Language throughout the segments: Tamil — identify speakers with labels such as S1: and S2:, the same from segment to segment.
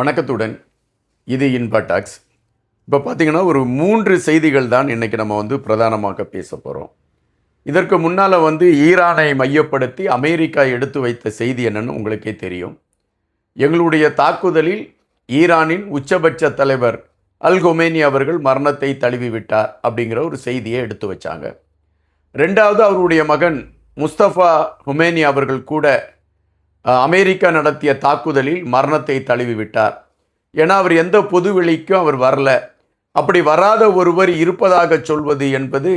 S1: வணக்கத்துடன் இது இன்பாடாக்ஸ். இப்போ பார்த்தீங்கன்னா ஒரு 3 செய்திகள் தான் இன்றைக்கி நம்ம பிரதானமாக பேச போகிறோம். இதற்கு முன்னால் ஈரானை மையப்படுத்தி அமெரிக்கா எடுத்து வைத்த செய்தி என்னன்னு உங்களுக்கே தெரியும். எங்களுடைய தாக்குதலில் ஈரானின் உச்சபட்ச தலைவர் அல் கொமேனி அவர்கள் மரணத்தை தழுவிவிட்டார் அப்படிங்கிற ஒரு செய்தியை எடுத்து வச்சாங்க. ரெண்டாவது, அவருடைய மகன் முஸ்தபா ஹுமேனி அவர்கள் கூட அமெரிக்கா நடத்திய தாக்குதலில் மரணத்தை தழுவிவிட்டார். ஏன்னா அவர் எந்த பொதுவெளிக்கும் அவர் வரல. அப்படி வராத ஒருவர் இருப்பதாக சொல்வது என்பது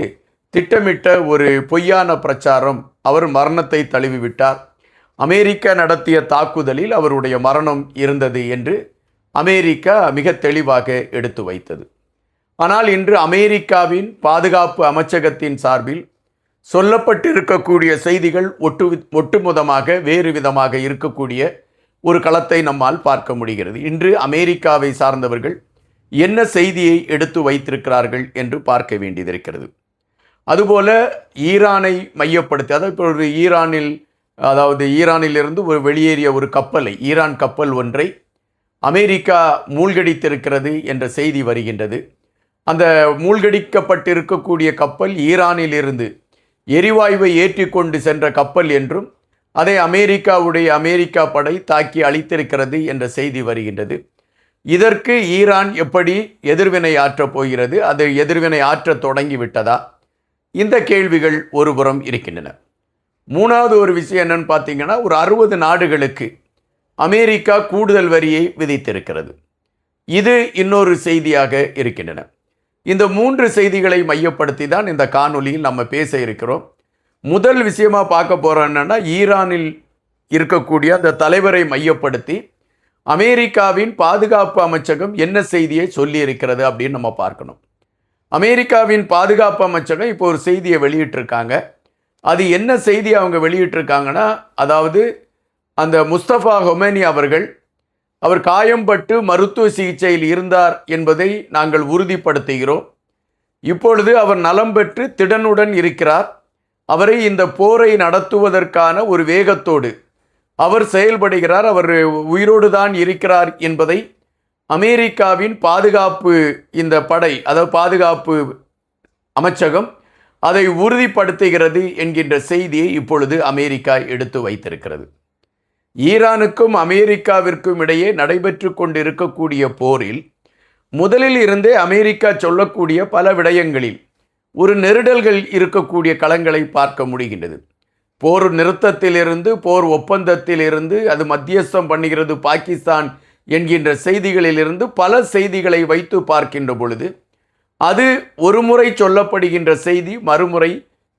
S1: திட்டமிட்ட ஒரு பொய்யான பிரச்சாரம். அவர் மரணத்தை தழுவிவிட்டார், அமெரிக்கா நடத்திய தாக்குதலில் அவருடைய மரணம் இருந்தது என்று அமெரிக்கா மிக தெளிவாக எடுத்து வைத்தது. ஆனால் இன்று அமெரிக்காவின் பாதுகாப்பு அமைச்சகத்தின் சார்பில் சொல்லப்பட்டிருக்கக்கூடிய செய்திகள் ஒட்டுமொத்தமாக வேறு விதமாக இருக்கக்கூடிய ஒரு களத்தை நம்மால் பார்க்க முடிகிறது. இன்று அமெரிக்காவை சார்ந்தவர்கள் என்ன செய்தியை எடுத்து வைத்திருக்கிறார்கள் என்று பார்க்க வேண்டியதிருக்கிறது. அதுபோல ஈரானை மையப்படுத்தி, அதாவது ஈரானிலிருந்து ஒரு வெளியேறிய ஒரு கப்பலை, ஈரான் கப்பல் ஒன்றை அமெரிக்கா மூழ்கடித்திருக்கிறது என்ற செய்தி வருகின்றது. அந்த மூழ்கடிக்கப்பட்டிருக்கக்கூடிய கப்பல் ஈரானிலிருந்து எரிவாயுவை ஏற்றி கொண்டு சென்ற கப்பல் என்றும் அதை அமெரிக்கா படை தாக்கி அழித்திருக்கிறது என்ற செய்தி வருகின்றது. இதற்கு ஈரான் எப்படி எதிர்வினை ஆற்றப் போகிறது? அது எதிர்வினை ஆற்ற தொடங்கிவிட்டதா? இந்த கேள்விகள் ஒருபுறம் இருக்கின்றன. மூணாவது ஒரு விஷயம் என்னன்னு பார்த்தீங்கன்னா, ஒரு 60 நாடுகளுக்கு அமெரிக்கா கூடுதல் வரியை விதித்திருக்கிறது. இது இன்னொரு செய்தியாக இருக்கின்றன. இந்த 3 செய்திகளை மையப்படுத்தி தான் இந்த காணொலியில் நம்ம பேச இருக்கிறோம். முதல் விஷயமாக பார்க்க போகிறோம் என்னென்னா, ஈரானில் இருக்கக்கூடிய அந்த தலைவரை மையப்படுத்தி அமெரிக்காவின் பாதுகாப்பு அமைச்சகம் என்ன செய்தியை சொல்லியிருக்கிறது அப்படின்னு நம்ம பார்க்கணும். அமெரிக்காவின் பாதுகாப்பு அமைச்சகம் இப்போ ஒரு செய்தியை வெளியிட்டிருக்காங்க. அது என்ன செய்தி அவங்க வெளியிட்டிருக்காங்கன்னா, அதாவது அந்த முஸ்தபா ஹொமேனி அவர் காயம்பட்டு மருத்துவ சிகிச்சையில் இருந்தார் என்பதை நாங்கள் உறுதிப்படுத்துகிறோம். இப்பொழுது அவர் நலம் பெற்று திடனுடன் இருக்கிறார். அவரை இந்த போரை நடத்துவதற்கான ஒரு வேகத்தோடு அவர் செயல்படுகிறார். அவர் உயிரோடு தான் இருக்கிறார் என்பதை அமெரிக்காவின் பாதுகாப்பு இந்த படை, அதாவது பாதுகாப்பு அமைச்சகம் அதை உறுதிப்படுத்துகிறது என்கின்ற செய்தியை இப்பொழுது அமெரிக்கா எடுத்து வைத்திருக்கிறது. ஈரானுக்கும் அமெரிக்காவிற்கும் இடையே நடைபெற்று கொண்டு இருக்கக்கூடிய போரில் முதலில் இருந்தே அமெரிக்கா சொல்லக்கூடிய பல விடயங்களில் ஒரு நெருடல்கள் இருக்கக்கூடிய களங்களை பார்க்க முடிகின்றது. போர் நிறுத்தத்திலிருந்து, போர் ஒப்பந்தத்திலிருந்து, அது மத்தியஸ்தம் பண்ணுகிறது பாகிஸ்தான் என்கின்ற செய்திகளிலிருந்து பல செய்திகளை வைத்து பார்க்கின்ற பொழுது அது ஒரு முறை சொல்லப்படுகின்ற செய்தி மறுமுறை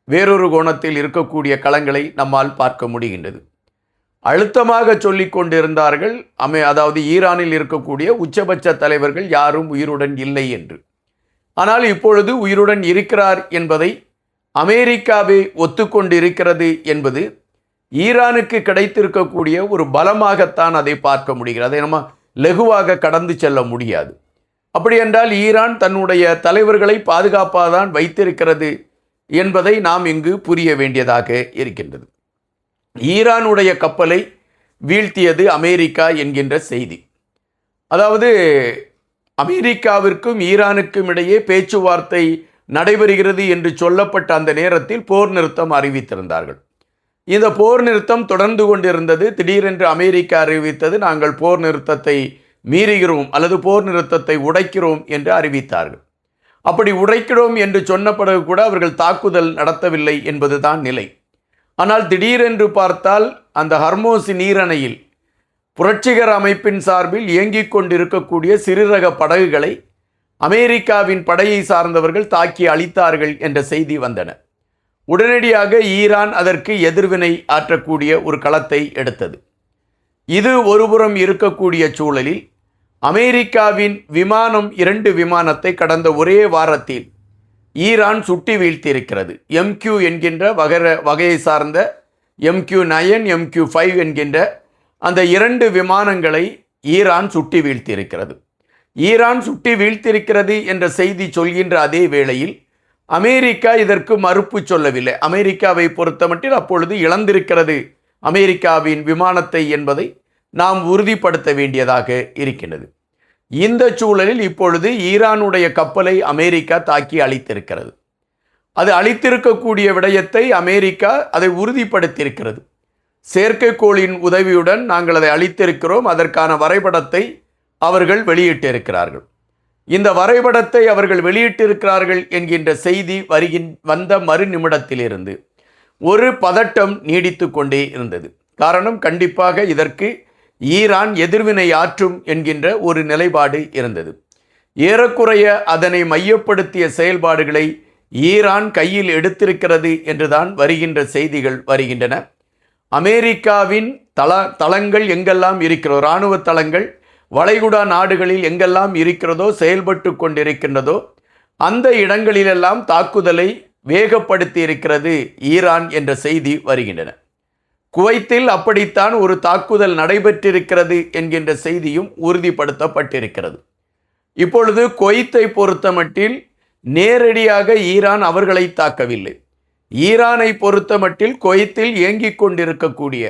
S1: வேறொரு கோணத்தில் இருக்கக்கூடிய களங்களை நம்மால் பார்க்க முடிகின்றது. அழுத்தமாக சொல்லி கொண்டிருந்தார்கள் அதாவது ஈரானில் இருக்கக்கூடிய உச்சபட்ச தலைவர்கள் யாரும் உயிருடன் இல்லை என்று. ஆனால் இப்பொழுது உயிருடன் இருக்கிறார் என்பதை அமெரிக்காவே ஒத்துக்கொண்டு இருக்கிறது என்பது ஈரானுக்கு கிடைத்திருக்கக்கூடிய ஒரு பலமாகத்தான் அதை பார்க்க முடிகிறது. அதை நம்ம லகுவாக கடந்து செல்ல முடியாது. அப்படி என்றால் ஈரான் தன்னுடைய தலைவர்களை பாதுகாப்பாக தான் வைத்திருக்கிறது என்பதை நாம் இங்கு புரிய வேண்டியதாக இருக்கின்றது. ஈரானுடைய கப்பலை வீழ்த்தியது அமெரிக்கா என்கின்ற செய்தி. அதாவது அமெரிக்காவிற்கும் ஈரானுக்கும் இடையே பேச்சுவார்த்தை நடைபெறுகிறது என்று சொல்லப்பட்ட அந்த நேரத்தில் போர் நிறுத்தம் அறிவித்திருந்தார்கள். இந்த போர் நிறுத்தம் தொடர்ந்து கொண்டிருந்தது. திடீரென்று அமெரிக்கா அறிவித்தது, நாங்கள் போர் நிறுத்தத்தை மீறுகிறோம் அல்லது போர் நிறுத்தத்தை உடைக்கிறோம் என்று அறிவித்தார்கள். அப்படி உடைக்கிறோம் என்று சொன்ன பிறகு கூட அவர்கள் தாக்குதல் நடத்தவில்லை என்பதுதான் நிலை. ஆனால் திடீரென்று பார்த்தால் அந்த ஹர்மோஸ் நீரணையில் புரட்சிகர அமைப்பின் சார்பில் இயங்கிக் கொண்டிருக்கக்கூடிய சிறுரக படகுகளை அமெரிக்காவின் படையை சார்ந்தவர்கள் தாக்கி அழித்தார்கள் என்ற செய்தி வந்தன. உடனடியாக ஈரான் அதற்கு எதிர்வினை ஆற்றக்கூடிய ஒரு களத்தை எடுத்தது. இது ஒருபுறம் இருக்கக்கூடிய சூழலில் அமெரிக்காவின் விமானம் 2 விமானத்தை கடந்த ஒரே வாரத்தில் ஈரான் சுட்டி வீழ்த்தியிருக்கிறது. MQ என்கின்ற வகையை சார்ந்த MQ-9, MQ-5 என்கின்ற அந்த 2 விமானங்களை ஈரான் சுட்டி வீழ்த்தியிருக்கிறது. ஈரான் சுட்டி வீழ்த்தியிருக்கிறது என்ற செய்தி சொல்கின்ற அதே வேளையில் அமெரிக்கா இதற்கு மறுப்பு சொல்லவில்லை. அமெரிக்காவை பொறுத்தமட்டில் அப்பொழுது இழந்திருக்கிறது அமெரிக்காவின் விமானத்தை என்பதை நாம் உறுதிப்படுத்த வேண்டியதாக இருக்கின்றது. இந்த சூழலில் இப்பொழுது ஈரானுடைய கப்பலை அமெரிக்கா தாக்கி அழித்திருக்கிறது. அது அழித்திருக்கக்கூடிய விடயத்தை அமெரிக்கா அதை உறுதிப்படுத்தியிருக்கிறது. செயற்கைக்கோளின் உதவியுடன் நாங்கள் அதை அழித்திருக்கிறோம், அதற்கான வரைபடத்தை அவர்கள் வெளியிட்டிருக்கிறார்கள். இந்த வரைபடத்தை அவர்கள் வெளியிட்டிருக்கிறார்கள் என்கின்ற செய்தி வந்த மறு நிமிடத்திலிருந்து ஒரு பதட்டம் நீடித்து கொண்டே இருந்தது. காரணம், கண்டிப்பாக இதற்கு ஈரான் எதிர்வினை ஆற்றும் என்கின்ற ஒரு நிலைப்பாடு இருந்தது. ஏறக்குறைய அதனை மையப்படுத்திய செயல்பாடுகளை ஈரான் கையில் எடுத்திருக்கிறது என்றுதான் வருகின்ற செய்திகள் வருகின்றன. அமெரிக்காவின் தளங்கள் எங்கெல்லாம் இருக்கிறதோ, இராணுவ தளங்கள் வளைகுடா நாடுகளில் எங்கெல்லாம் இருக்கிறதோ, செயல்பட்டு கொண்டிருக்கின்றதோ, அந்த இடங்களிலெல்லாம் தாக்குதலை வேகப்படுத்தி இருக்கிறது ஈரான் என்ற செய்தி வருகின்றன. குவைத்தில் அப்படித்தான் ஒரு தாக்குதல் நடைபெற்றிருக்கிறது என்கின்ற செய்தியும் உறுதிப்படுத்தப்பட்டிருக்கிறது. இப்பொழுது குவைத்தை பொறுத்தமட்டில் நேரடியாக ஈரான் அவர்களை தாக்கவில்லை. ஈரானை பொறுத்தமட்டில் குவைத்தில் இயங்கிக் கொண்டிருக்கக்கூடிய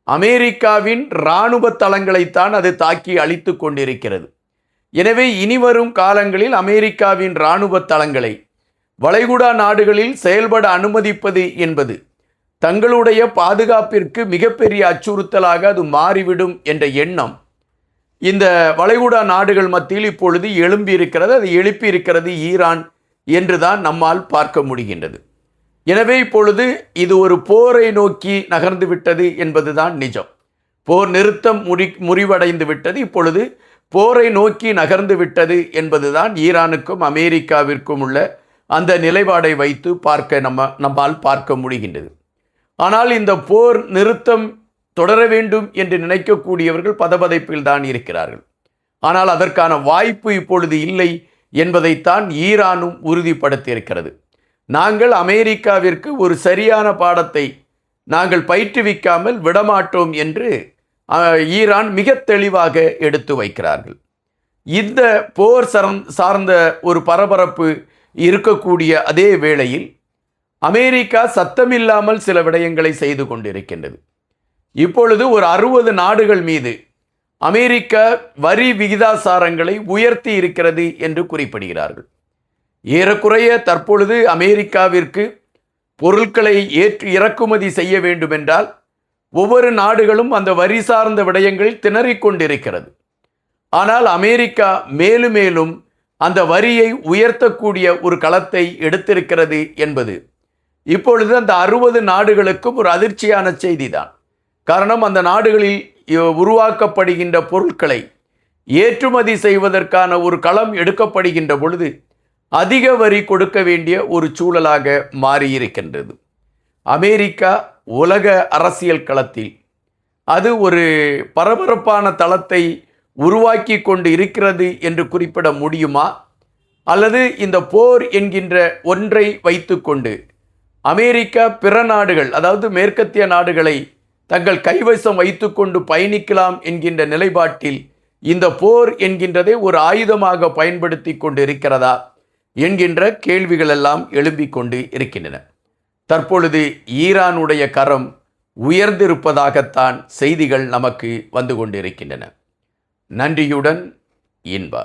S1: அமெரிக்காவின் இராணுவ தளங்களைத்தான் அது தாக்கி அழித்து கொண்டிருக்கிறது. எனவே இனிவரும் காலங்களில் அமெரிக்காவின் இராணுவ தளங்களை வளைகுடா நாடுகளில் செயல்பட அனுமதிப்பது என்பது தங்களுடைய பாதுகாப்பிற்கு மிகப்பெரிய அச்சுறுத்தலாக அது மாறிவிடும் என்ற எண்ணம் இந்த வளைகுடா நாடுகள் மத்தியில் இப்பொழுது எழும்பியிருக்கிறது. அது எழுப்பியிருக்கிறது ஈரான் என்றுதான் நம்மால் பார்க்க முடிகின்றது. எனவே இப்பொழுது இது ஒரு போரை நோக்கி நகர்ந்து விட்டது என்பதுதான் நிஜம். போர் நிறுத்தம் முறிவடைந்து விட்டது. இப்பொழுது போரை நோக்கி நகர்ந்து விட்டது என்பதுதான் ஈரானுக்கும் அமெரிக்காவிற்கும் உள்ள அந்த நிலைப்பாடை வைத்து நம்மால் பார்க்க முடிகின்றது. ஆனால் இந்த போர் நிறுத்தம் தொடர வேண்டும் என்று நினைக்கக்கூடியவர்கள் பதபதைப்பில் தான் இருக்கிறார்கள். ஆனால் அதற்கான வாய்ப்பு இப்பொழுது இல்லை என்பதைத்தான் ஈரானும் உறுதிப்படுத்தியிருக்கிறது. நாங்கள் அமெரிக்காவிற்கு ஒரு சரியான பாடத்தை நாங்கள் பயிற்றுவிக்காமல் விடமாட்டோம் என்று ஈரான் மிக தெளிவாக எடுத்து வைக்கிறார்கள். இந்த போர் சார்ந்த ஒரு பரபரப்பு இருக்கக்கூடிய அதே வேளையில் அமெரிக்கா சத்தமில்லாமல் சில விடயங்களை செய்து கொண்டிருக்கின்றது. இப்பொழுது ஒரு 60 நாடுகள் மீது அமெரிக்கா வரி விகிதாசாரங்களை உயர்த்தி இருக்கிறது என்று குறிப்பிடுகிறார்கள். ஏறக்குறைய தற்பொழுது அமெரிக்காவிற்கு பொருட்களை இறக்குமதி செய்ய வேண்டுமென்றால் ஒவ்வொரு நாடுகளும் அந்த வரி சார்ந்த விடயங்களில் திணறிக் கொண்டிருக்கிறது. ஆனால் அமெரிக்கா மேலும் மேலும் அந்த வரியை உயர்த்தக்கூடிய ஒரு களத்தை எடுத்திருக்கிறது என்பது இப்பொழுது அந்த 60 நாடுகளுக்கும் ஒரு அதிர்ச்சியான செய்திதான். காரணம், அந்த நாடுகளில் உருவாக்கப்படுகின்ற பொருட்களை ஏற்றுமதி செய்வதற்கான ஒரு களம் எடுக்கப்படுகின்ற பொழுது அதிக வரி கொடுக்க வேண்டிய ஒரு சூழலாக மாறியிருக்கின்றது. அமெரிக்கா உலக அரசியல் களத்தில் அது ஒரு பரபரப்பான தளத்தை உருவாக்கி கொண்டு இருக்கிறது என்று குறிப்பிட முடியுமா? அல்லது இந்த போர் என்கின்ற ஒன்றை வைத்துக்கொண்டு அமெரிக்கா பிற நாடுகள், அதாவது மேற்கத்திய நாடுகளை தங்கள் கைவசம் வைத்துக்கொண்டு பயணிக்கலாம் என்கின்ற நிலைப்பாட்டில் இந்த போர் என்கின்றதை ஒரு ஆயுதமாக பயன்படுத்தி கொண்டு இருக்கிறதா என்கின்ற கேள்விகள் எல்லாம் எழும்பிக் கொண்டு இருக்கின்றன. தற்பொழுது ஈரானுடைய கரம் உயர்ந்திருப்பதாகத்தான் செய்திகள் நமக்கு வந்து கொண்டிருக்கின்றன. நன்றியுடன் இன்பா.